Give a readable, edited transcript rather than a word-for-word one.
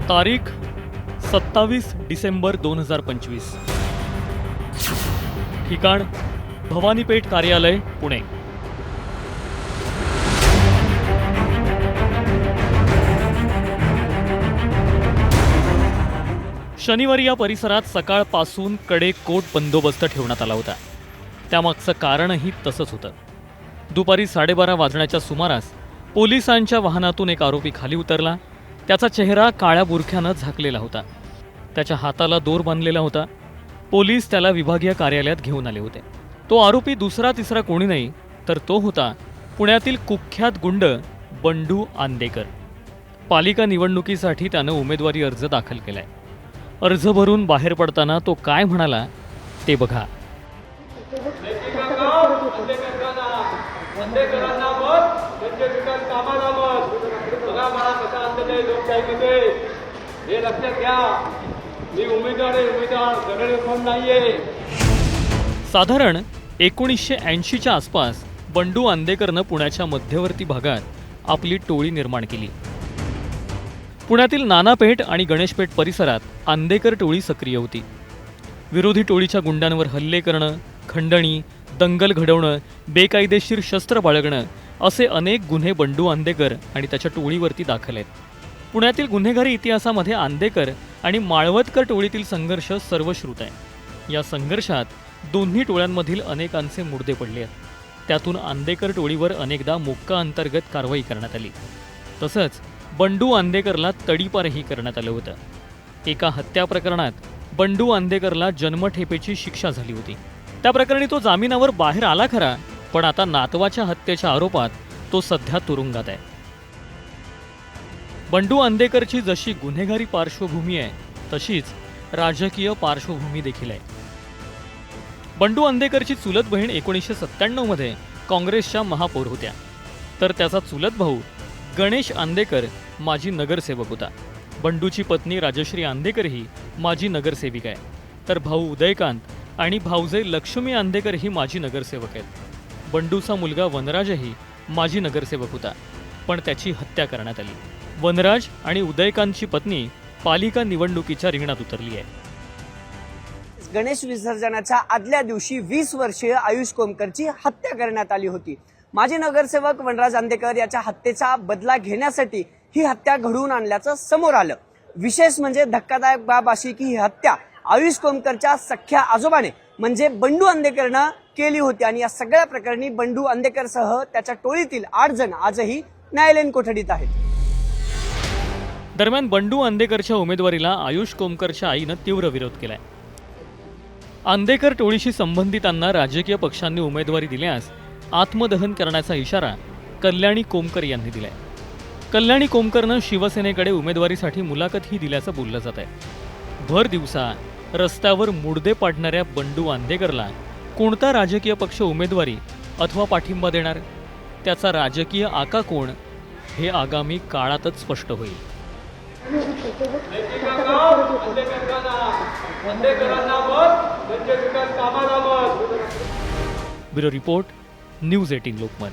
तारीख 27 डिसेंबर 2025. ठिकाण भवानीपेठ कार्यालय पुणे. शनिवारी या परिसरात सकाळपासून कडेकोट बंदोबस्त ठेवण्यात आला होता. त्यामागचं कारणही तसंच होतं. दुपारी 12:30 वाजण्याच्या सुमारास पोलिसांच्या वाहनातून एक आरोपी खाली उतरला. त्याचा चेहरा काळ्या बुरख्यानं झाकलेला होता. त्याच्या हाताला दोर बांधलेला होता. पोलीस त्याला विभागीय कार्यालयात घेऊन आले होते. तो आरोपी दुसरा तिसरा कोणी नाही तर तो होता पुण्यातील कुख्यात गुंड बंडू आंदेकर. पालिका निवडणुकीसाठी त्यानं उमेदवारी अर्ज दाखल केलाय. अर्ज भरून बाहेर पडताना तो काय म्हणाला ते बघा. साधारण 1980च्या आसपास बंडू आंदेकरनं पुण्याच्या मध्यवर्ती भागात आपली टोळी निर्माण केली. पुण्यातील नानापेठ आणि गणेशपेठ परिसरात आंदेकर टोळी सक्रिय होती. विरोधी टोळीच्या गुंडांवर हल्ले करणं, खंडणी, दंगल घडवणं, बेकायदेशीर शस्त्र बाळगणं असे अनेक गुन्हे बंडू आंदेकर आणि त्याच्या टोळीवरती दाखल आहेत. पुण्यातील गुन्हेगारी इतिहासामध्ये आंदेकर आणि माळवदकर टोळीतील संघर्ष सर्वश्रुत आहे. या संघर्षात दोन्ही टोळ्यांमधील अनेकांचे मुर्दे पडले आहेत. त्यातून आंदेकर टोळीवर अनेकदा मोक्का अंतर्गत कारवाई करण्यात आली. तसंच बंडू आंदेकरला तडीपारही करण्यात आलं होतं. एका हत्या प्रकरणात बंडू आंदेकरला जन्मठेपेची शिक्षा झाली होती. त्या प्रकरणी तो जामिनावर बाहेर आला खरा, पण आता नातवाच्या हत्येच्या आरोपात तो सध्या तुरुंगात आहे. बंडू आंदेकरची जशी गुन्हेगारी पार्श्वभूमी आहे तशीच राजकीय पार्श्वभूमी देखील आहे. बंडू आंदेकरची चुलत बहीण 1997 मध्ये काँग्रेसच्या महापौर होत्या. तर त्याचा चुलत भाऊ गणेश आंदेकर माजी नगरसेवक होता. बंडूची पत्नी राजश्री आंदेकरही माजी नगरसेविका आहे. तर भाऊ उदयकांत आणि भाऊजे लक्ष्मी आंदेकरही माजी नगरसेवक आहेत. बंडूचा मुलगा वनराजही माजी नगरसेवक होता, पण त्याची हत्या करण्यात आली. वनराज आणि उदयकांतची पत्नी पालिका निवडणुकीच्या रिंगणात उतरली आहे. गणेश विसर्जनाच्या आदल्या दिवशी 20 वर्षीय आयुष कोमकरची हत्या करण्यात आली होती. माजी नगरसेवक वनराज आंदेकर याच्या हत्येचा बदला घेण्यासाठी ही हत्या घडवून आणल्याचं समोर आलं. विशेष म्हणजे धक्कादायक बाब अशी की ही हत्या आयुष कोमकरच्या सख्ख्या आजोबाने म्हणजे बंडू आंदेकरनं केली होती. आणि या सगळ्या प्रकरणी बंडू आंदेकरसह त्याच्या टोळीतील 8 जण आजही न्यायालयीन कोठडीत आहेत. दरम्यान बंडू आंदेकरच्या उमेदवारीला आयुष कोमकरच्या आईनं तीव्र विरोध केलाय. आंदेकर टोळीशी संबंधितांना राजकीय पक्षांनी उमेदवारी दिल्यास आत्मदहन करण्याचा इशारा कल्याणी कोमकर यांनी दिलाय. कल्याणी कोमकरनं शिवसेनेकडे उमेदवारीसाठी मुलाखतही दिल्याचं बोललं जात आहे. भर दिवसा रस्त्यावर मुडदे पाडणाऱ्या बंडू आंदेकरला कोणता राजकीय पक्ष उमेदवारी अथवा पाठिंबा देणार, त्याचा राजकीय आका कोण हे आगामी काळातच स्पष्ट होईल. Bureau report, news 18 Lokmat.